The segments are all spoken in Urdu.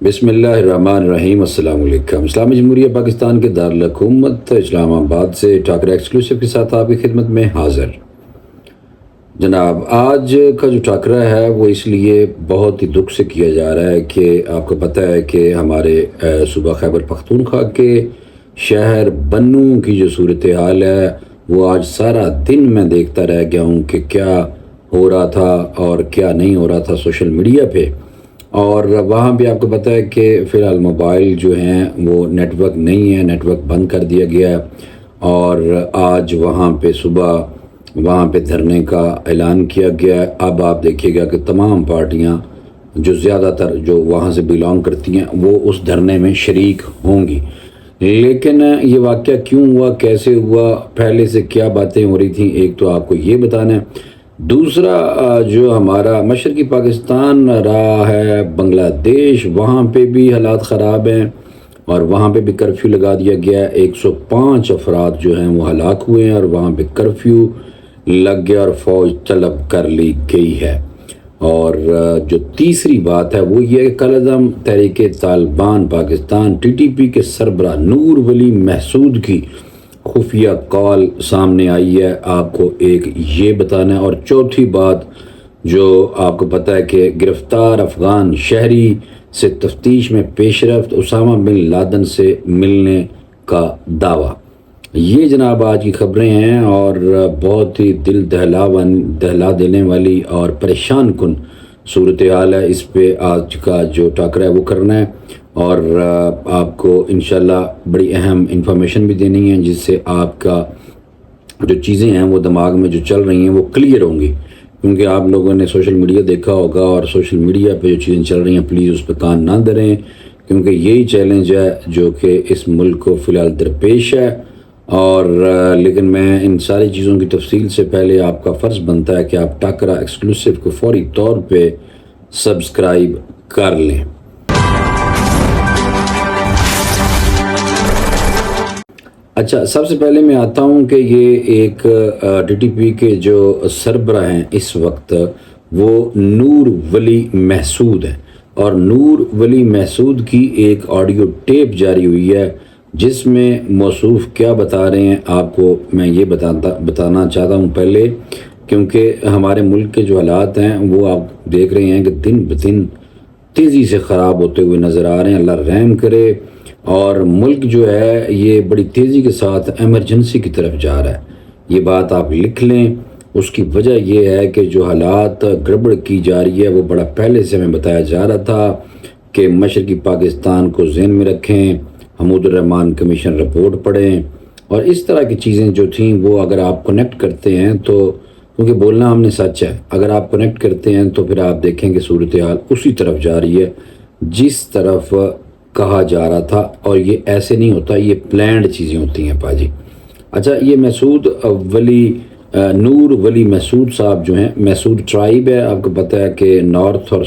بسم اللہ الرحمن الرحیم۔ السلام علیکم۔ اسلامی جمہوریہ پاکستان کے دارالحکومت اسلام آباد سے ٹاکرا ایکسکلوسیو کے ساتھ آپ کی خدمت میں حاضر۔ جناب، آج کا جو ٹاکرا ہے وہ اس لیے بہت ہی دکھ سے کیا جا رہا ہے کہ آپ کو پتہ ہے کہ ہمارے صوبہ خیبر پختونخوا کے شہر بنوں کی جو صورتحال ہے وہ آج سارا دن میں دیکھتا رہ گیا ہوں کہ کیا ہو رہا تھا اور کیا نہیں ہو رہا تھا سوشل میڈیا پہ۔ اور وہاں بھی آپ کو پتہ ہے کہ فی الحال موبائل جو ہیں وہ نیٹ ورک نہیں ہے، نیٹ ورک بند کر دیا گیا ہے۔ اور آج وہاں پہ صبح وہاں پہ دھرنے کا اعلان کیا گیا ہے۔ اب آپ دیکھیے گا کہ تمام پارٹیاں جو زیادہ تر جو وہاں سے بلانگ کرتی ہیں وہ اس دھرنے میں شریک ہوں گی۔ لیکن یہ واقعہ کیوں ہوا، کیسے ہوا، پہلے سے کیا باتیں ہو رہی تھیں، ایک تو آپ کو یہ بتانا ہے۔ دوسرا جو ہمارا مشرقی پاکستان رہا ہے بنگلہ دیش، وہاں پہ بھی حالات خراب ہیں اور وہاں پہ بھی کرفیو لگا دیا گیا ہے۔ 105 افراد جو ہیں وہ ہلاک ہوئے ہیں اور وہاں پہ کرفیو لگ گیا اور فوج طلب کر لی گئی ہے۔ اور جو تیسری بات ہے وہ یہ ہے کہ کالعدم تحریک طالبان پاکستان TTP کے سربراہ نور ولی محسود کی خفیہ کال سامنے آئی ہے، آپ کو ایک یہ بتانا ہے۔ اور چوتھی بات جو آپ کو پتہ ہے کہ گرفتار افغان شہری سے تفتیش میں پیش رفت، اسامہ بن لادن سے ملنے کا دعویٰ۔ یہ جناب آج کی خبریں ہیں اور بہت ہی دل دہلا دینے والی اور پریشان کن صورتحال ہے۔ اس پہ آج کا جو ٹاکرا ہے وہ کرنا ہے اور آپ کو انشاءاللہ بڑی اہم انفارمیشن بھی دینی ہے جس سے آپ کا جو چیزیں ہیں وہ دماغ میں جو چل رہی ہیں وہ کلیئر ہوں گی، کیونکہ آپ لوگوں نے سوشل میڈیا دیکھا ہوگا اور سوشل میڈیا پہ جو چیزیں چل رہی ہیں پلیز اس پہ کان نہ دھریں، کیونکہ یہی چیلنج ہے جو کہ اس ملک کو فی الحال درپیش ہے۔ اور لیکن میں ان ساری چیزوں کی تفصیل سے پہلے آپ کا فرض بنتا ہے کہ آپ ٹاکرا ایکسکلوسیو کو فوری طور پہ سبسکرائب کر لیں۔ اچھا، سب سے پہلے میں آتا ہوں کہ یہ ایک TTP کے جو سربراہ ہیں اس وقت وہ نور ولی محسود ہیں، اور نور ولی محسود کی ایک آڈیو ٹیپ جاری ہوئی ہے جس میں موصوف کیا بتا رہے ہیں آپ کو میں یہ بتانا چاہتا ہوں پہلے، کیونکہ ہمارے ملک کے جو حالات ہیں وہ آپ دیکھ رہے ہیں کہ دن بدن تیزی سے خراب ہوتے ہوئے نظر آ رہے ہیں۔ اللہ رحم کرے، اور ملک جو ہے یہ بڑی تیزی کے ساتھ ایمرجنسی کی طرف جا رہا ہے۔ یہ بات آپ لکھ لیں۔ اس کی وجہ یہ ہے کہ جو حالات گڑبڑ کی جا رہی ہے وہ بڑا پہلے سے ہمیں بتایا جا رہا تھا کہ مشرقی پاکستان کو ذہن میں رکھیں، حمود الرحمن کمیشن رپورٹ پڑھیں، اور اس طرح کی چیزیں جو تھیں وہ اگر آپ کنیکٹ کرتے ہیں تو، کیونکہ بولنا ہم نے سچ ہے، اگر آپ کنیکٹ کرتے ہیں تو پھر آپ دیکھیں کہ صورتحال اسی طرف جا رہی ہے جس طرف کہا جا رہا تھا، اور یہ ایسے نہیں ہوتا، یہ پلانڈ چیزیں ہوتی ہیں پاجی۔ اچھا، یہ نور ولی محسود صاحب جو ہیں، محسود ٹرائب ہے، آپ کو پتہ ہے کہ نارتھ اور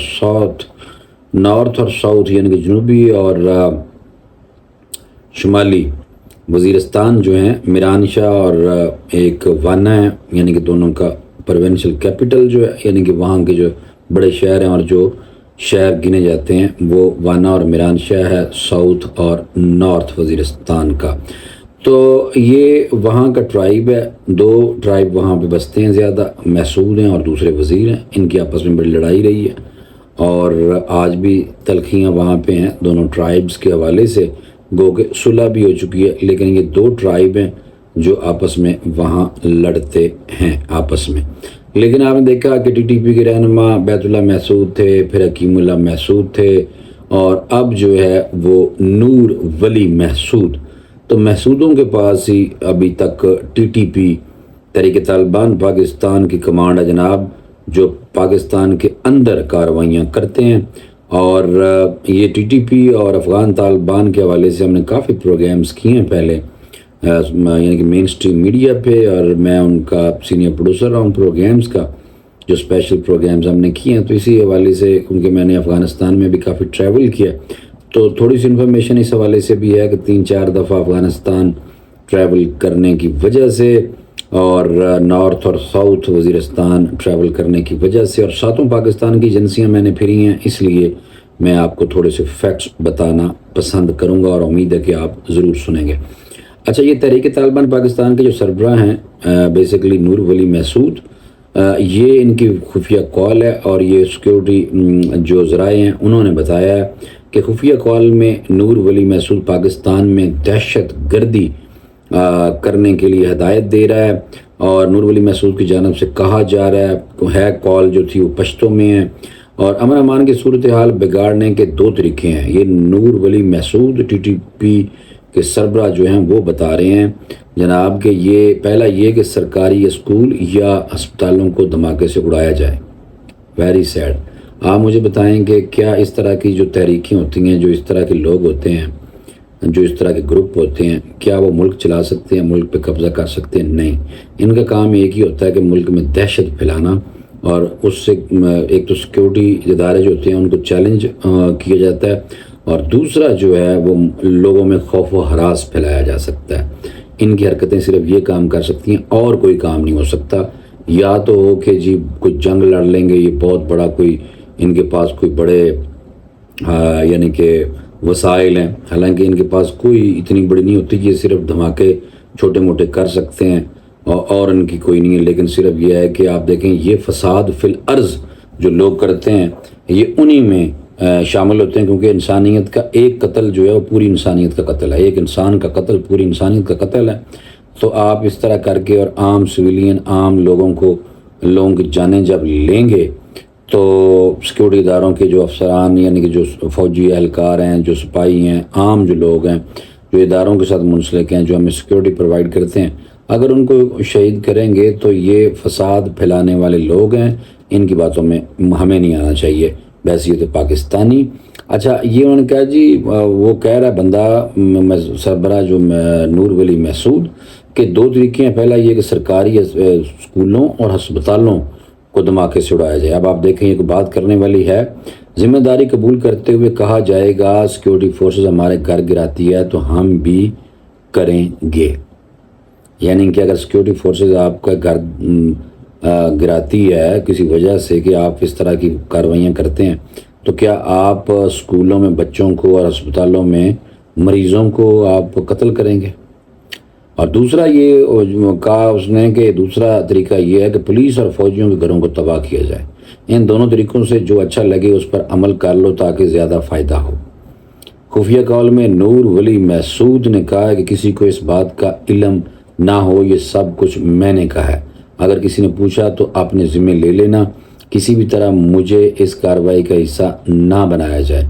ساؤتھ یعنی کہ جنوبی اور شمالی وزیرستان جو ہیں، میران شاہ اور ایک وانا ہے، یعنی کہ دونوں کا پروونشل کیپٹل جو ہے، یعنی کہ وہاں کے جو بڑے شہر ہیں اور جو شہر گنے جاتے ہیں وہ وانا اور میران شاہ ہے، ساؤتھ اور نارتھ وزیرستان کا۔ تو یہ وہاں کا ٹرائب ہے، دو ٹرائب وہاں پہ بستے ہیں زیادہ، محسود ہیں اور دوسرے وزیر ہیں، ان کی آپس میں بڑی لڑائی رہی ہے اور آج بھی تلخیاں وہاں پہ ہیں دونوں ٹرائبز کے حوالے سے، گو کہ صلح بھی ہو چکی ہے، لیکن یہ دو ٹرائب ہیں جو آپس میں وہاں لڑتے ہیں آپس میں۔ لیکن آپ نے دیکھا کہ TTP کے رہنما بیت اللہ محسود تھے، پھر حکیم اللہ محسود تھے، اور اب جو ہے وہ نور ولی محسود۔ تو محسودوں کے پاس ہی ابھی تک TTP تحریک طالبان پاکستان کی کمانڈ ہے جناب، جو پاکستان کے اندر کارروائیاں کرتے ہیں۔ اور یہ TTP اور افغان طالبان کے حوالے سے ہم نے کافی پروگرامز کیے ہیں پہلے، یعنی کہ مین سٹریم میڈیا پہ، اور میں ان کا سینئر پروڈیوسر رہا ہوں پروگرامز کا، جو اسپیشل پروگرامز ہم نے کیے ہیں۔ تو اسی حوالے سے کیونکہ میں نے افغانستان میں بھی کافی ٹریول کیا تو تھوڑی سی انفارمیشن اس حوالے سے بھی ہے کہ 3-4 دفعہ افغانستان ٹریول کرنے کی وجہ سے، اور نارتھ اور ساؤتھ وزیرستان ٹریول کرنے کی وجہ سے، اور ساتوں پاکستان کی ایجنسیاں میں نے پھری ہیں، اس لیے میں آپ کو تھوڑے سے فیکٹس بتانا پسند کروں گا اور امید ہے کہ آپ ضرور سنیں گے۔ اچھا، یہ تحریک طالبان پاکستان کے جو سربراہ ہیں بیسیکلی نور ولی محسود، یہ ان کی خفیہ کال ہے، اور یہ سیکیورٹی جو ذرائع ہیں انہوں نے بتایا ہے کہ خفیہ کال میں نور ولی محسود پاکستان میں دہشت گردی کرنے کے لیے ہدایت دے رہا ہے، اور نور ولی محسود کی جانب سے کہا جا رہا ہے کال جو تھی وہ پشتو میں ہے، اور امن امان کی صورتحال بگاڑنے کے 2 طریقے ہیں۔ یہ نور ولی محسود ٹی ٹی پی کے سربراہ جو ہیں وہ بتا رہے ہیں جناب کہ یہ پہلا یہ کہ سرکاری اسکول یا ہسپتالوں کو دھماکے سے اڑایا جائے۔ Very sad. آپ مجھے بتائیں کہ کیا اس طرح کی جو تحریکیں ہوتی ہیں، جو اس طرح کے لوگ ہوتے ہیں، جو اس طرح کے گروپ ہوتے ہیں، کیا وہ ملک چلا سکتے ہیں، ملک پہ قبضہ کر سکتے ہیں؟ نہیں، ان کا کام ایک ہی ہوتا ہے کہ ملک میں دہشت پھیلانا، اور اس سے ایک تو سیکیورٹی ادارے جو ہوتے ہیں ان کو چیلنج کیا جاتا ہے، اور دوسرا جو ہے وہ لوگوں میں خوف و ہراس پھیلایا جا سکتا ہے۔ ان کی حرکتیں صرف یہ کام کر سکتی ہیں اور کوئی کام نہیں ہو سکتا۔ یا تو ہو کہ جی کوئی جنگ لڑ لیں گے، یہ بہت بڑا کوئی ان کے پاس کوئی بڑے یعنی کہ وسائل ہیں، حالانکہ ان کے پاس کوئی اتنی بڑی نہیں ہوتی، یہ صرف دھماکے چھوٹے موٹے کر سکتے ہیں اور ان کی کوئی نہیں ہے، لیکن صرف یہ ہے کہ آپ دیکھیں یہ فساد فی الارض جو لوگ کرتے ہیں یہ انہی میں شامل ہوتے ہیں، کیونکہ انسانیت کا ایک قتل جو ہے وہ پوری انسانیت کا قتل ہے، ایک انسان کا قتل پوری انسانیت کا قتل ہے۔ تو آپ اس طرح کر کے اور عام سویلین عام لوگوں کی جانیں جب لیں گے تو سیکورٹی اداروں کے جو افسران یعنی کہ جو فوجی اہلکار ہیں، جو سپاہی ہیں، عام جو لوگ ہیں جو اداروں کے ساتھ منسلک ہیں، جو ہمیں سیکورٹی پرووائڈ کرتے ہیں، اگر ان کو شہید کریں گے تو یہ فساد پھیلانے والے لوگ ہیں، ان کی باتوں میں ہمیں نہیں آنا چاہیے بحیثیت پاکستانی۔ اچھا، یہ انہوں نے کہا جی وہ کہہ رہا بندہ سربراہ جو نور ولی محسود کہ 2 طریقے ہیں، پہلا یہ کہ سرکاری اسکولوں اور ہسپتالوں کو دھماکے سے اڑایا جائے۔ اب آپ دیکھیں یہ بات کرنے والی ہے، ذمہ داری قبول کرتے ہوئے کہا جائے گا سیکورٹی فورسز ہمارے گھر گراتی ہے تو ہم بھی کریں گے، یعنی کہ اگر سیکورٹی فورسز آپ کا گھر گراتی ہے کسی وجہ سے کہ آپ اس طرح کی کارروائیاں کرتے ہیں تو کیا آپ اسکولوں میں بچوں کو اور ہسپتالوں میں مریضوں کو آپ قتل کریں گے؟ اور دوسرا یہ کہا اس نے کہ دوسرا طریقہ یہ ہے کہ پولیس اور فوجیوں کے گھروں کو تباہ کیا جائے۔ ان دونوں طریقوں سے جو اچھا لگے اس پر عمل کر لو تاکہ زیادہ فائدہ ہو۔ خفیہ کال میں نور ولی محسود نے کہا کہ کسی کو اس بات کا علم نہ ہو، یہ سب کچھ میں نے کہا ہے، اگر کسی نے پوچھا تو اپنے ذمہ لے لینا، کسی بھی طرح مجھے اس کارروائی کا حصہ نہ بنایا جائے۔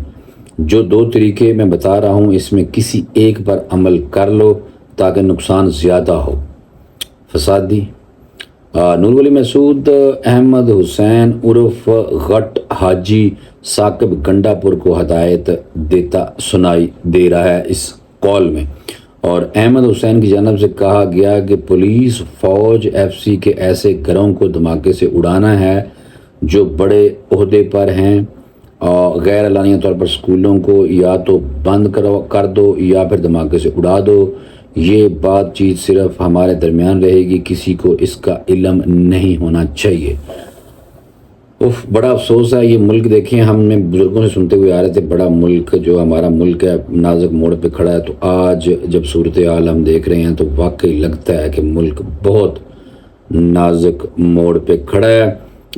جو 2 طریقے میں بتا رہا ہوں اس میں کسی ایک پر عمل کر لو تاکہ نقصان زیادہ ہو۔ فسادی نور ولی محسود احمد حسین عرف غٹ حاجی ثاقب گنڈا پور کو ہدایت دیتا سنائی دے رہا ہے اس کال میں، اور احمد حسین کی جانب سے کہا گیا کہ پولیس، فوج، ایف سی کے ایسے گھروں کو دھماکے سے اڑانا ہے جو بڑے عہدے پر ہیں، اور غیر اعلانیہ طور پر اسکولوں کو یا تو بند کر دو یا پھر دھماکے سے اڑا دو۔ یہ بات چیت صرف ہمارے درمیان رہے گی، کسی کو اس کا علم نہیں ہونا چاہیے۔ بڑا افسوس ہے، یہ ملک دیکھیں ہم نے بزرگوں سے سنتے ہوئے آ رہے تھے، بڑا ملک جو ہمارا ملک ہے نازک موڑ پہ کھڑا ہے، تو آج جب صورتحال ہم دیکھ رہے ہیں تو واقعی لگتا ہے کہ ملک بہت نازک موڑ پہ کھڑا ہے،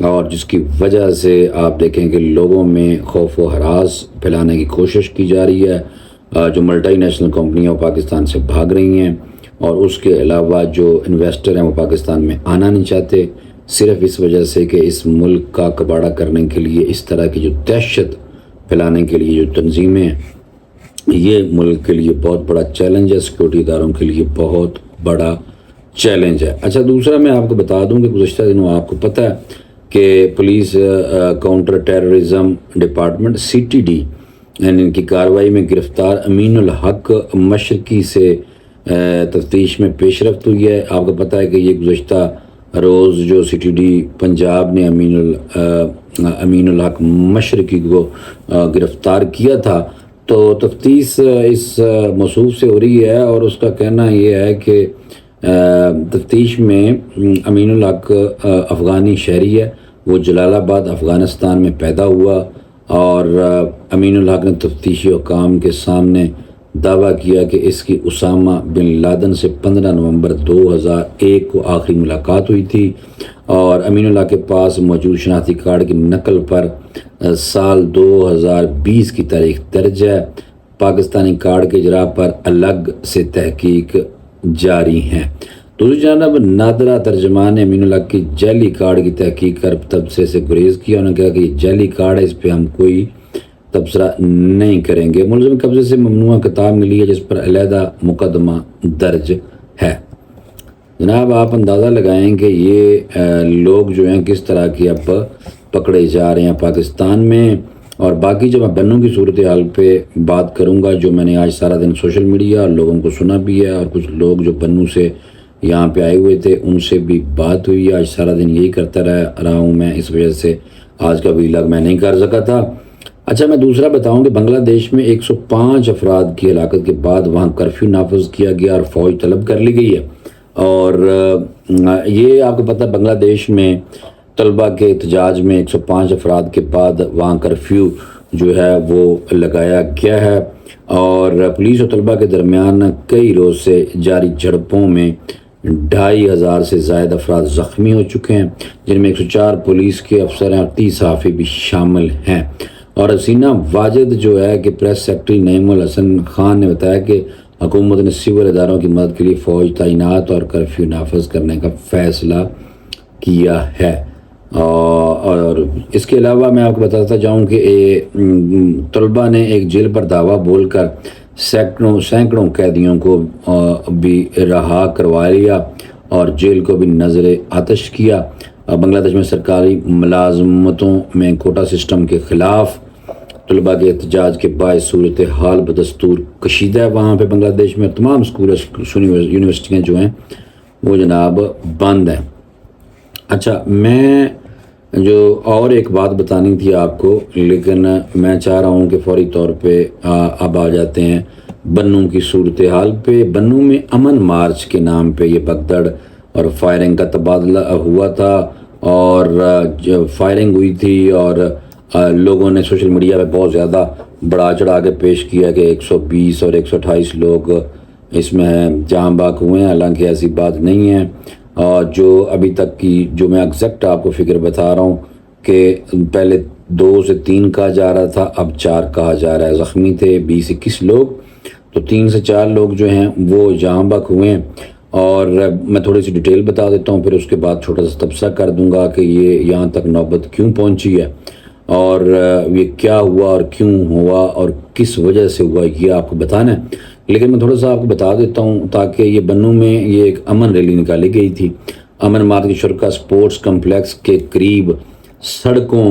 اور جس کی وجہ سے آپ دیکھیں کہ لوگوں میں خوف و ہراس پھیلانے کی کوشش کی جا رہی ہے، جو ملٹی نیشنل کمپنیاں پاکستان سے بھاگ رہی ہیں، اور اس کے علاوہ جو انویسٹر ہیں وہ پاکستان میں آنا نہیں چاہتے، صرف اس وجہ سے کہ اس ملک کا کباڑہ کرنے کے لیے اس طرح کی جو دہشت پھیلانے کے لیے جو تنظیمیں ہیں، یہ ملک کے لیے بہت بڑا چیلنج ہے، سیکورٹی اداروں کے لیے بہت بڑا چیلنج ہے۔ اچھا، دوسرا میں آپ کو بتا دوں کہ گزشتہ دنوں آپ کو پتہ ہے کہ police counter terrorism department CTD یعنی ان کی کارروائی میں گرفتار امین الحق مشرقی سے تفتیش میں پیش رفت ہوئی ہے۔ آپ کو پتہ ہے کہ یہ گزشتہ روز جو CTD پنجاب نے امین الحق مشرقی کو گرفتار کیا تھا، تو تفتیش اس موصوف سے ہو رہی ہے، اور اس کا کہنا یہ ہے کہ تفتیش میں امین الحق افغانی شہری ہے، وہ جلال آباد افغانستان میں پیدا ہوا، اور امین الحق نے تفتیشی حکام کے سامنے دعویٰ کیا کہ اس کی اسامہ بن لادن سے 15 نومبر 2001 کو آخری ملاقات ہوئی تھی اور امین اللہ کے پاس موجود شناختی کارڈ کی نقل پر سال 2020 کی تاریخ درج ہے۔ پاکستانی کارڈ کے اجراء پر الگ سے تحقیق جاری ہیں۔ دوسری جانب نادرہ ترجمان نے امین اللہ کی جعلی کارڈ کی تحقیق کر تبصرے سے گریز کیا۔ انہوں نے کہا کہ یہ جعلی کارڈ ہے، اس پہ ہم کوئی تبصرہ نہیں کریں گے۔ ملزم قبضے سے ممنوعہ کتاب ملی ہے جس پر علیحدہ مقدمہ درج ہے۔ جناب آپ اندازہ لگائیں کہ یہ لوگ جو ہیں کس طرح کی اب پکڑے جا رہے ہیں پاکستان میں۔ اور باقی جب میں بنوں کی صورتحال پہ بات کروں گا، جو میں نے آج سارا دن سوشل میڈیا اور لوگوں کو سنا بھی ہے، اور کچھ لوگ جو بنوں سے یہاں پہ آئے ہوئے تھے ان سے بھی بات ہوئی ہے۔ آج سارا دن یہی کرتا رہا ہوں میں، اس وجہ سے آج کا ویلاگ میں نہیں کر سکا تھا۔ اچھا میں دوسرا بتاؤں کہ بنگلہ دیش میں 105 افراد کی ہلاکت کے بعد وہاں کرفیو نافذ کیا گیا اور فوج طلب کر لی گئی ہے۔ اور یہ آپ کو پتہ بنگلہ دیش میں طلبہ کے احتجاج میں 105 افراد کے بعد وہاں کرفیو جو ہے وہ لگایا گیا ہے، اور پولیس اور طلبہ کے درمیان کئی روز سے جاری جھڑپوں میں 2500 سے زائد افراد زخمی ہو چکے ہیں، جن میں 104 پولیس کے افسر ہیں اور 30 صحافی بھی شامل ہیں۔ اور حسینہ واجد جو ہے کہ پریس سیکرٹری نعیم الحسن خان نے بتایا کہ حکومت نے سول اداروں کی مدد کے لیے فوج تعینات اور کرفیو نافذ کرنے کا فیصلہ کیا ہے۔ اور اس کے علاوہ میں آپ کو بتاتا جاؤں کہ طلبہ نے ایک جیل پر دعویٰ بول کر سینکڑوں قیدیوں کو بھی رہا کروا لیا اور جیل کو بھی نظر آتش کیا۔ بنگلہ دیش میں سرکاری ملازمتوں میں کوٹا سسٹم کے خلاف طلباء کے احتجاج کے باعث صورتحال بدستور کشیدہ ہے۔ وہاں پہ بنگلہ دیش میں تمام یونیورسٹیاں جو ہیں وہ جناب بند ہیں۔ اچھا میں جو اور ایک بات بتانی تھی آپ کو، لیکن میں چاہ رہا ہوں کہ فوری طور پہ اب آ جاتے ہیں بنوں کی صورتحال پہ۔ بنوں میں امن مارچ کے نام پہ یہ بگدڑ اور فائرنگ کا تبادلہ ہوا تھا، اور فائرنگ ہوئی تھی اور لوگوں نے سوشل میڈیا پہ بہت زیادہ بڑھا چڑھا کے پیش کیا کہ 120 اور 128 لوگ اس میں جاں بحق ہوئے ہیں، حالانکہ ایسی بات نہیں ہے۔ اور جو ابھی تک کی جو میں ایگزیکٹ آپ کو فگر بتا رہا ہوں کہ پہلے 2 سے 3 کہا جا رہا تھا، اب 4 کہا جا رہا ہے۔ زخمی تھے 20-21 لوگ، تو 3 سے 4 لوگ جو ہیں وہ جاں بحق ہوئے ہیں۔ اور میں تھوڑی سی ڈیٹیل بتا دیتا ہوں، پھر اس کے بعد چھوٹا سا تبصرہ کر دوں گا کہ یہ یہاں تک نوبت کیوں پہنچی ہے اور یہ کیا ہوا اور کیوں ہوا اور کس وجہ سے ہوا، یہ آپ کو بتانا ہے۔ لیکن میں تھوڑا سا آپ کو بتا دیتا ہوں تاکہ یہ بنوں میں یہ ایک امن ریلی نکالی گئی تھی۔ امن مارچ کے شرکا سپورٹس کمپلیکس کے قریب سڑکوں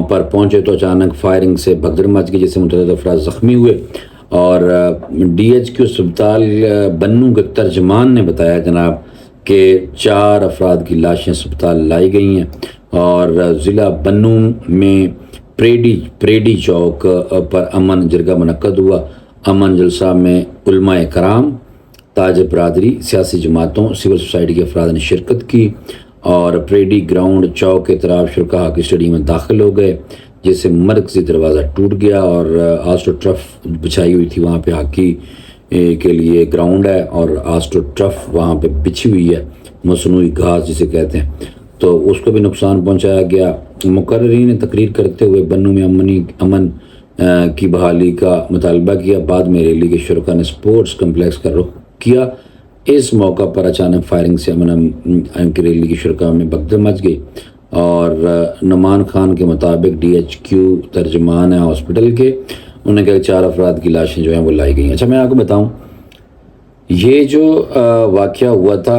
پر پہنچے تو اچانک فائرنگ سے بھگدڑ مچ گئی، جس سے متعدد افراد زخمی ہوئے۔ اور DHQ اسپتال بنوں کے ترجمان نے بتایا جناب کہ 4 افراد کی لاشیں اسپتال لائی گئی ہیں۔ اور ضلع بنوں میں پریڈی چوک پر امن جرگہ منعقد ہوا۔ امن جلسہ میں علماء کرام، تاج برادری، سیاسی جماعتوں، سول سوسائٹی کے افراد نے شرکت کی، اور پریڈی گراؤنڈ چوک کے طرف شرکا ہاکی اسٹیڈیم میں داخل ہو گئے، جس سے مرکزی دروازہ ٹوٹ گیا اور آسٹرو ٹرف بچھائی ہوئی تھی۔ وہاں پہ ہاکی کے لیے گراؤنڈ ہے اور آسٹرو ٹرف وہاں پہ بچھی ہوئی ہے، مصنوعی گھاس جسے کہتے ہیں، تو اس کو بھی نقصان پہنچایا گیا۔ مقررین نے تقریر کرتے ہوئے بنوں میں امن کی بحالی کا مطالبہ کیا۔ بعد میں ریلی کے شرکا نے سپورٹس کمپلیکس کا رخ کیا۔ اس موقع پر اچانک فائرنگ سے امن کی ریلی کی شرکا میں بھگدڑ مچ گئی، اور نعمان خان کے مطابق DHQ ترجمان ہیں ہاسپٹل کے، انہوں نے کہا کہ 4 افراد کی لاشیں جو ہیں وہ لائی گئی ہیں۔ اچھا میں آپ کو بتاؤں یہ جو واقعہ ہوا تھا،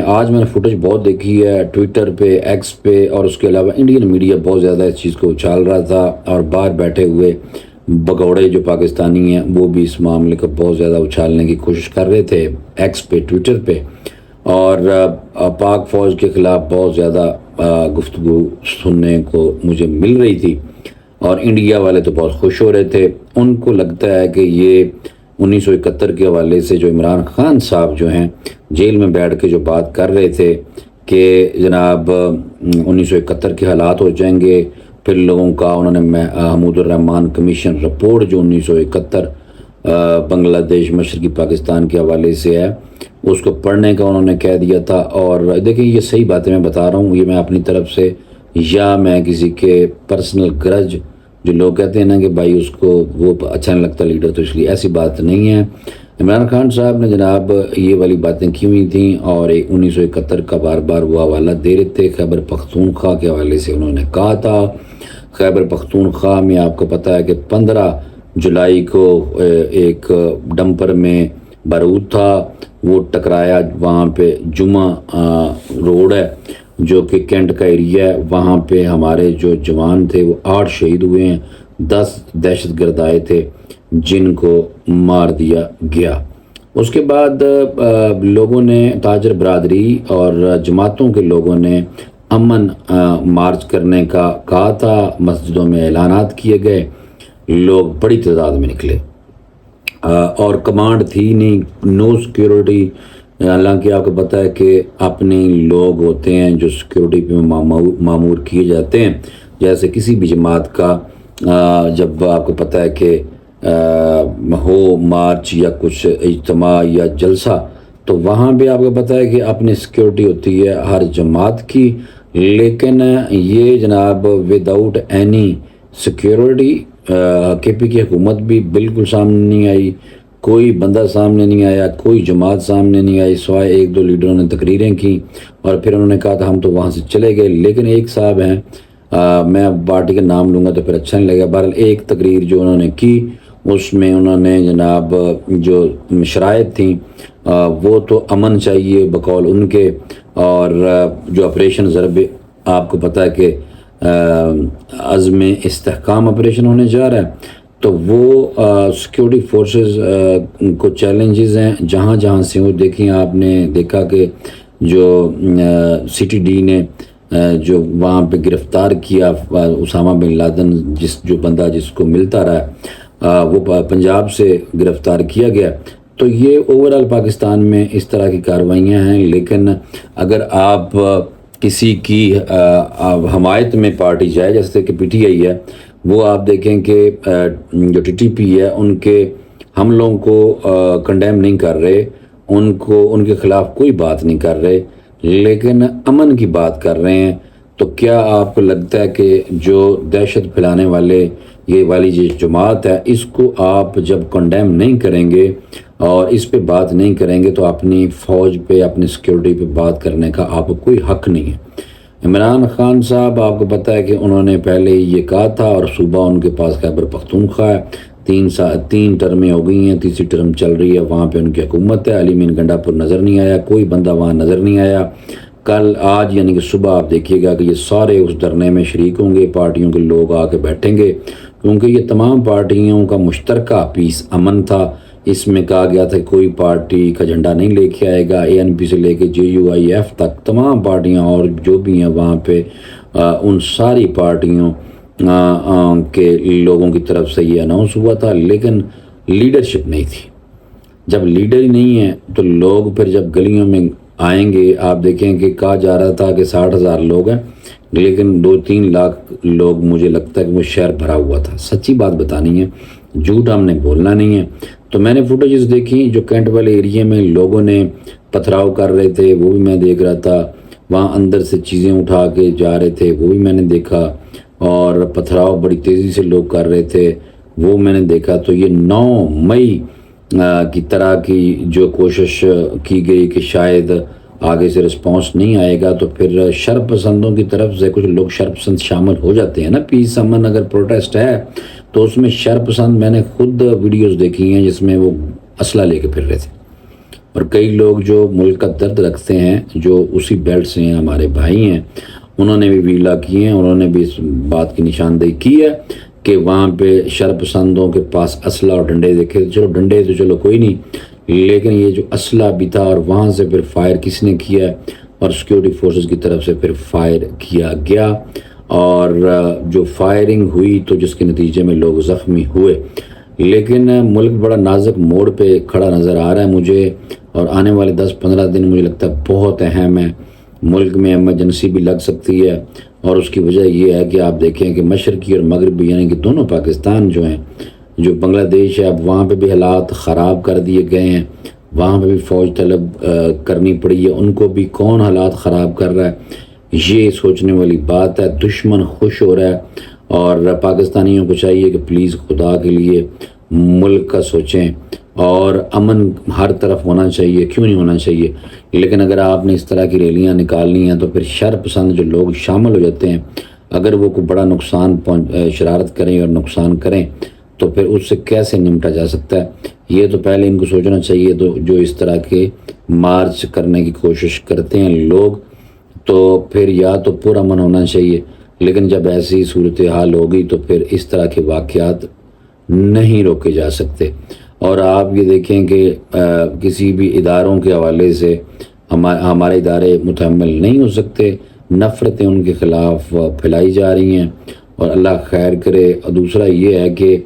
آج میں نے فوٹیج بہت دیکھی ہے ٹویٹر پہ، ایکس پہ، اور اس کے علاوہ انڈین میڈیا بہت زیادہ اس چیز کو اچھال رہا تھا، اور باہر بیٹھے ہوئے بگوڑے جو پاکستانی ہیں وہ بھی اس معاملے کو بہت زیادہ اچھالنے کی کوشش کر رہے تھے ایکس پہ، ٹویٹر پہ، اور پاک فوج کے خلاف بہت زیادہ گفتگو سننے کو مجھے مل رہی تھی، اور انڈیا والے تو بہت خوش ہو رہے تھے۔ ان کو لگتا ہے کہ یہ 1971 کے حوالے سے جو عمران خان صاحب جو ہیں جیل میں بیٹھ کے جو بات کر رہے تھے کہ جناب 1971 کے حالات ہو جائیں گے، پھر لوگوں کا انہوں نے حمود الرحمان کمیشن رپورٹ جو 1971 بنگلہ دیش مشرقی پاکستان کے حوالے سے ہے اس کو پڑھنے کا انہوں نے کہہ دیا تھا. اور دیکھیں یہ صحیح باتیں میں بتا رہا ہوں, یہ میں اپنی طرف سے یا میں کسی کے پرسنل گرج جو لوگ کہتے ہیں نا کہ بھائی اس کو وہ اچھا نہیں لگتا لیڈر تو اس لیے, ایسی بات نہیں ہے. عمران خان صاحب نے جناب یہ والی باتیں کی ہوئی تھیں اور 1971 کا بار بار وہ حوالہ دے رہے تھے. خیبر پختونخوا کے حوالے سے انہوں نے کہا تھا. خیبر پختونخوا میں آپ کو پتہ ہے کہ 15 جولائی کو ایک ڈمپر میں بارود تھا, وہ ٹکرایا. وہاں پہ جمعہ روڈ ہے جو کہ کینٹ کا ایریا ہے, وہاں پہ ہمارے جو جوان تھے وہ 8 شہید ہوئے ہیں, 10 دہشت گرد آئے تھے جن کو مار دیا گیا. اس کے بعد لوگوں نے, تاجر برادری اور جماعتوں کے لوگوں نے امن مارچ کرنے کا کہا تھا, مسجدوں میں اعلانات کیے گئے, لوگ بڑی تعداد میں نکلے اور کمانڈ تھی نہیں, نو سیکیورٹی. حالانکہ آپ کو پتہ ہے کہ اپنے لوگ ہوتے ہیں جو سیکیورٹی پہ معمور کیے جاتے ہیں, جیسے کسی بھی جماعت کا جب آپ کو پتہ ہے کہ ہو مارچ یا کچھ اجتماع یا جلسہ تو وہاں بھی آپ کو پتہ ہے کہ اپنی سیکیورٹی ہوتی ہے ہر جماعت کی. لیکن یہ جناب وداؤٹ اینی سیکیورٹی کے پی کی حکومت بھی بالکل سامنے نہیں آئی, کوئی بندہ سامنے نہیں آیا, کوئی جماعت سامنے نہیں آئی, سوائے 1-2 لیڈروں نے تقریریں کی اور پھر انہوں نے کہا تھا ہم تو وہاں سے چلے گئے. لیکن ایک صاحب ہیں, میں پارٹی کا نام لوں گا تو پھر اچھا نہیں لگے گا, بہرحال ایک تقریر جو انہوں نے کی اس میں انہوں نے جناب جو شرائط تھیں وہ تو امن چاہیے بقول ان کے, اور جو آپریشن ضرب آپ کو پتہ ہے کہ عزم استحکام آپریشن ہونے جا رہا ہے, تو وہ سیکیورٹی فورسز کو چیلنجز ہیں جہاں جہاں سے وہ دیکھیں. آپ نے دیکھا کہ جو سی ٹی ڈی نے جو وہاں پہ گرفتار کیا اسامہ بن لادن, جو بندہ جس کو ملتا رہا وہ پنجاب سے گرفتار کیا گیا. تو یہ اوورال پاکستان میں اس طرح کی کارروائیاں ہیں. لیکن اگر آپ کسی کی حمایت میں پارٹی جائے, جیسے کہ پی ٹی آئی ہے, وہ آپ دیکھیں کہ جو ٹی ٹی پی ہے ان کے حملوں کو کنڈیم نہیں کر رہے, ان کے خلاف کوئی بات نہیں کر رہے, لیکن امن کی بات کر رہے ہیں. تو کیا آپ کو لگتا ہے کہ جو دہشت پھیلانے والے یہ والی جو جماعت ہے اس کو آپ جب کنڈیم نہیں کریں گے اور اس پہ بات نہیں کریں گے تو اپنی فوج پہ, اپنی سیکیورٹی پہ بات کرنے کا آپ کو کوئی حق نہیں ہے. عمران خان صاحب آپ کو پتہ ہے کہ انہوں نے پہلے یہ کہا تھا, اور صوبہ ان کے پاس خیبر پختونخوا ہے, 3 ٹرمیں ہو گئی ہیں, تیسری ٹرم چل رہی ہے, وہاں پہ ان کی حکومت ہے. علی مین گنڈا پور نظر نہیں آیا, کوئی بندہ وہاں نظر نہیں آیا. کل آج یعنی کہ صبح آپ دیکھیے گا کہ یہ سارے اس دھرنے میں شریک ہوں گے, پارٹیوں کے لوگ آ کے بیٹھیں گے, کیونکہ یہ تمام پارٹیوں کا مشترکہ پیس امن تھا. اس میں کہا گیا تھا کہ کوئی پارٹی کا جھنڈا نہیں لے کے آئے گا, اے این پی سے لے کے JUIF تک تمام پارٹیاں اور جو بھی ہیں وہاں پہ ان ساری پارٹیوں کے لوگوں کی طرف سے یہ اناؤنس ہوا تھا. لیکن لیڈرشپ نہیں تھی. جب لیڈر ہی نہیں ہے تو لوگ پھر جب گلیوں میں آئیں گے, آپ دیکھیں کہ کہا جا رہا تھا کہ 60,000 لوگ ہیں, لیکن 2-3 لاکھ لوگ مجھے لگتا ہے کہ وہ شہر بھرا ہوا تھا. سچی بات بتانی ہے, جھوٹ ہم نے بولنا نہیں ہے. تو میں نے فوٹیجز دیکھی جو کینٹ والے ایریے میں لوگوں نے پتھراؤ کر رہے تھے, وہ بھی میں دیکھ رہا تھا. وہاں اندر سے چیزیں اٹھا کے جا رہے تھے, وہ بھی میں نے دیکھا, اور پتھراؤ بڑی تیزی سے لوگ کر رہے تھے, وہ میں نے دیکھا. تو یہ 9 مئی کی طرح کی جو کوشش کی گئی کہ شاید آگے سے رسپانس نہیں آئے گا, تو پھر شرپ پسندوں کی طرف سے کچھ لوگ شرپ پسند شامل ہو جاتے ہیں نا. پیس امن اگر پروٹیسٹ ہے تو اس میں شرپ پسند, میں نے خود ویڈیوز دیکھی ہیں جس میں وہ اسلحہ لے کے پھر رہے تھے, اور کئی لوگ جو ملک کا درد رکھتے ہیں جو اسی بیلٹ سے ہیں, ہمارے بھائی ہیں, انہوں نے بھی ویلا کیے ہیں, انہوں نے بھی اس بات کی نشاندہی کی ہے کہ وہاں پہ شرپ پسندوں کے پاس اسلحہ اور ڈنڈے دیکھے. چلو ڈنڈے تو چلو کوئی نہیں, لیکن یہ جو اسلحہ بھی تھا, اور وہاں سے پھر فائر کس نے کیا ہے, اور سیکیورٹی فورسز کی طرف سے پھر فائر کیا گیا, اور جو فائرنگ ہوئی تو جس کے نتیجے میں لوگ زخمی ہوئے. لیکن ملک بڑا نازک موڑ پہ کھڑا نظر آ رہا ہے مجھے, اور آنے والے 10-15 دن مجھے لگتا ہے بہت اہم ہے. ملک میں ایمرجنسی بھی لگ سکتی ہے، اور اس کی وجہ یہ ہے کہ آپ دیکھیں کہ مشرقی اور مغربی یعنی کہ دونوں پاکستان جو ہیں، جو بنگلہ دیش ہے، اب وہاں پہ بھی حالات خراب کر دیے گئے ہیں، وہاں پہ بھی فوج طلب کرنی پڑی ہے، ان کو بھی کون حالات خراب کر رہا ہے، یہ سوچنے والی بات ہے۔ دشمن خوش ہو رہا ہے، اور پاکستانیوں کو چاہیے کہ پلیز خدا کے لیے ملک کا سوچیں، اور امن ہر طرف ہونا چاہیے، کیوں نہیں ہونا چاہیے، لیکن اگر آپ نے اس طرح کی ریلیاں نکالنی ہیں تو پھر شر پسند جو لوگ شامل ہو جاتے ہیں، اگر وہ کوئی بڑا نقصان شرارت کریں اور نقصان کریں تو پھر اس سے کیسے نمٹا جا سکتا ہے، یہ تو پہلے ان کو سوچنا چاہیے۔ تو جو اس طرح کے مارچ کرنے کی کوشش کرتے ہیں لوگ، تو پھر یا تو پرامن ہونا چاہیے، لیکن جب ایسی صورتحال ہوگی تو پھر اس طرح کے واقعات نہیں روکے جا سکتے۔ اور آپ یہ دیکھیں کہ کسی بھی اداروں کے حوالے سے ہمارے ادارے متحمل نہیں ہو سکتے، نفرتیں ان کے خلاف پھیلائی جا رہی ہیں، اور اللہ خیر کرے۔ اور دوسرا یہ ہے کہ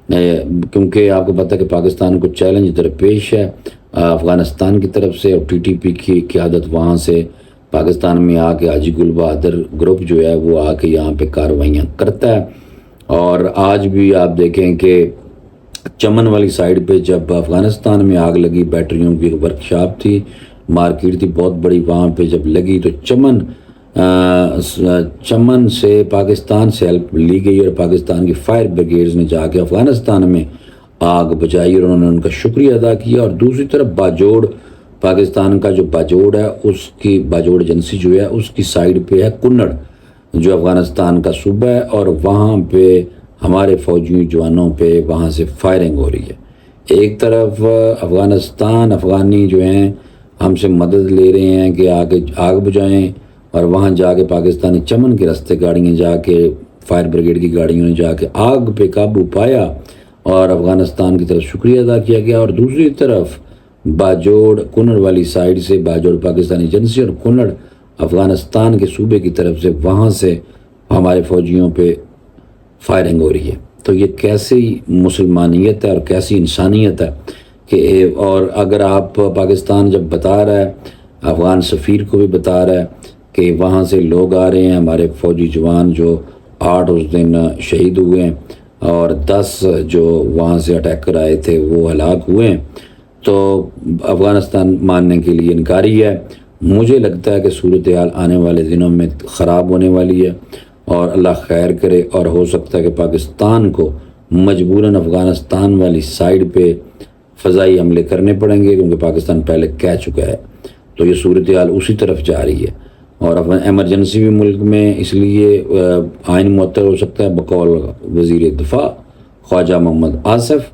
کیونکہ آپ کو پتہ ہے کہ پاکستان کو چیلنج درپیش ہے افغانستان کی طرف سے، اور ٹی ٹی پی کی قیادت وہاں سے پاکستان میں آ کے حاجی گل بہادر گروپ جو ہے وہ آ کے یہاں پہ کارروائیاں کرتا ہے۔ اور آج بھی آپ دیکھیں کہ چمن والی سائڈ پہ جب افغانستان میں آگ لگی، بیٹریوں کی ورکشاپ تھی، مارکیٹ تھی بہت بڑی، وہاں پہ جب لگی تو چمن سے پاکستان سے ہیلپ لی گئی، اور پاکستان کی فائر بریگیڈز نے جا کے افغانستان میں آگ بجھائی، اور انہوں نے ان کا شکریہ ادا کیا۔ اور دوسری طرف باجوڑ، پاکستان کا جو باجوڑ ہے، اس کی باجوڑ ایجنسی جو ہے اس کی سائڈ پہ ہے کنڑ، جو افغانستان کا صوبہ ہے، اور وہاں پہ ہمارے فوجی جوانوں پہ وہاں سے فائرنگ ہو رہی ہے۔ ایک طرف افغانی جو ہیں ہم سے مدد لے رہے ہیں کہ آگے آگ بجھائیں، اور وہاں جا کے پاکستانی چمن کے راستے گاڑیاں جا کے فائر بریگیڈ کی گاڑیوں نے جا کے آگ پہ قابو پایا، اور افغانستان کی طرف شکریہ ادا کیا گیا۔ اور دوسری طرف باجوڑ کنڑ والی سائڈ سے باجوڑ پاکستانی ایجنسی اور کنڑ افغانستان کے صوبے کی طرف سے وہاں سے ہمارے فوجیوں پہ فائرنگ ہو رہی ہے۔ تو یہ کیسی مسلمانیت ہے اور کیسی انسانیت ہے کہ اور اگر آپ پاکستان جب بتا رہا ہے، افغان سفیر کو بھی بتا رہا ہے کہ وہاں سے لوگ آ رہے ہیں، ہمارے فوجی جوان جو 8 اس دن شہید ہوئے ہیں، اور 10 جو وہاں سے اٹیکر آئے تھے وہ ہلاک ہوئے ہیں، تو افغانستان ماننے کے لیے انکاری ہے۔ مجھے لگتا ہے کہ صورتحال آنے والے دنوں میں خراب ہونے والی ہے، اور اللہ خیر کرے، اور ہو سکتا ہے کہ پاکستان کو مجبوراً افغانستان والی سائڈ پہ فضائی حملے کرنے پڑیں گے، کیونکہ پاکستان پہلے کہہ چکا ہے۔ تو یہ صورتحال اسی طرف جا رہی ہے، اور ایمرجنسی بھی ملک میں اس لیے آئین معطل ہو سکتا ہے بقول وزیر دفاع خواجہ محمد آصف۔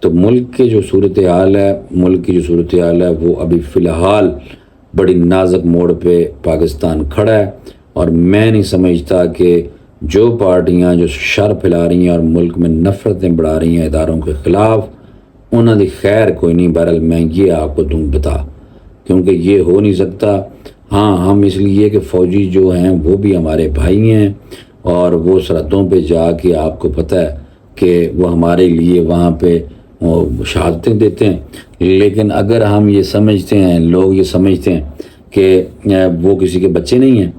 تو ملک کی جو صورتحال ہے وہ ابھی فی الحال بڑی نازک موڑ پہ پاکستان کھڑا ہے، اور میں نہیں سمجھتا کہ جو پارٹیاں جو شر پھیلا رہی ہیں اور ملک میں نفرتیں بڑھا رہی ہیں اداروں کے خلاف، انہوں نے خیر کوئی نہیں۔ بہرحال میں یہ آپ کو دوں بتا، کیونکہ یہ ہو نہیں سکتا۔ ہاں، ہم اس لیے کہ فوجی جو ہیں وہ بھی ہمارے بھائی ہیں، اور وہ سرحدوں پہ جا کے آپ کو پتہ ہے کہ وہ ہمارے لیے وہاں پہ شہادتیں دیتے ہیں، لیکن اگر ہم یہ سمجھتے ہیں، لوگ یہ سمجھتے ہیں کہ وہ کسی کے بچے نہیں ہیں،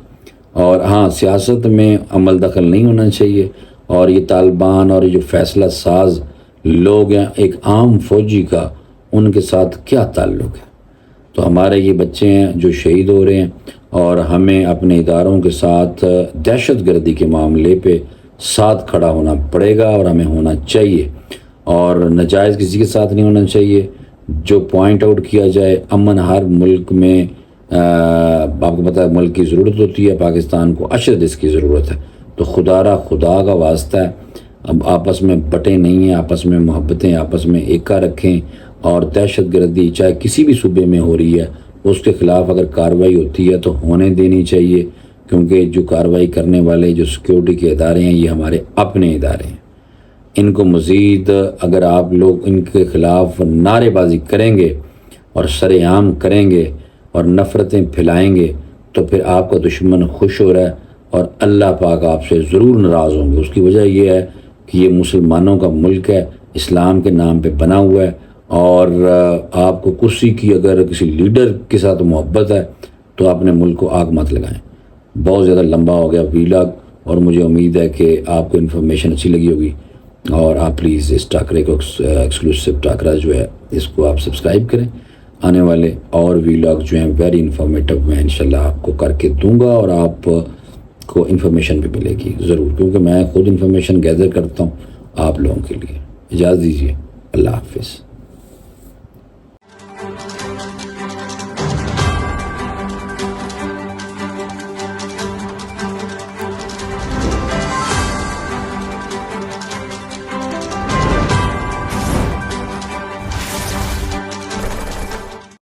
اور ہاں سیاست میں عمل دخل نہیں ہونا چاہیے، اور یہ طالبان اور جو فیصلہ ساز لوگ ہیں، ایک عام فوجی کا ان کے ساتھ کیا تعلق ہے؟ تو ہمارے یہ بچے ہیں جو شہید ہو رہے ہیں، اور ہمیں اپنے اداروں کے ساتھ دہشت گردی کے معاملے پہ ساتھ کھڑا ہونا پڑے گا، اور ہمیں ہونا چاہیے، اور ناجائز کسی کے ساتھ نہیں ہونا چاہیے۔ جو پوائنٹ آؤٹ کیا جائے، امن ہر ملک میں آپ کو پتہ ہے ملک کی ضرورت ہوتی ہے، پاکستان کو اشد اس کی ضرورت ہے۔ تو خدا کا واسطہ ہے، اب آپس میں بٹیں نہیں ہیں، آپس میں محبتیں، آپس میں ایکا رکھیں، اور دہشت گردی چاہے کسی بھی صوبے میں ہو رہی ہے اس کے خلاف اگر کارروائی ہوتی ہے تو ہونے دینی چاہیے، کیونکہ جو کارروائی کرنے والے جو سیکیورٹی کے ادارے ہیں یہ ہمارے اپنے ادارے ہیں۔ ان کو مزید اگر آپ لوگ ان کے خلاف نعرے بازی کریں گے اور سر عام کریں گے اور نفرتیں پھیلائیں گے تو پھر آپ کا دشمن خوش ہو رہا ہے، اور اللہ پاک آپ سے ضرور ناراض ہوں گے۔ اس کی وجہ یہ ہے کہ یہ مسلمانوں کا ملک ہے، اسلام کے نام پہ بنا ہوا ہے، اور آپ کو کرسی کی اگر کسی لیڈر کے ساتھ محبت ہے تو آپ نے ملک کو آگ مت لگائیں. بہت زیادہ لمبا ہو گیا ویلاگ، اور مجھے امید ہے کہ آپ کو انفارمیشن اچھی لگی ہوگی، اور آپ پلیز اس ٹاکرے کو ایکسکلوسیو ٹاکرا جو ہے اس کو آپ سبسکرائب کریں. آنے والے اور ویلاگ جو ہیں ویری انفارمیٹیو میں انشاءاللہ آپ کو کر کے دوں گا، اور آپ کو انفارمیشن بھی ملے گی ضرور، کیونکہ میں خود انفارمیشن گیدر کرتا ہوں آپ لوگوں کے لیے. اجازت دیجیے، اللہ حافظ.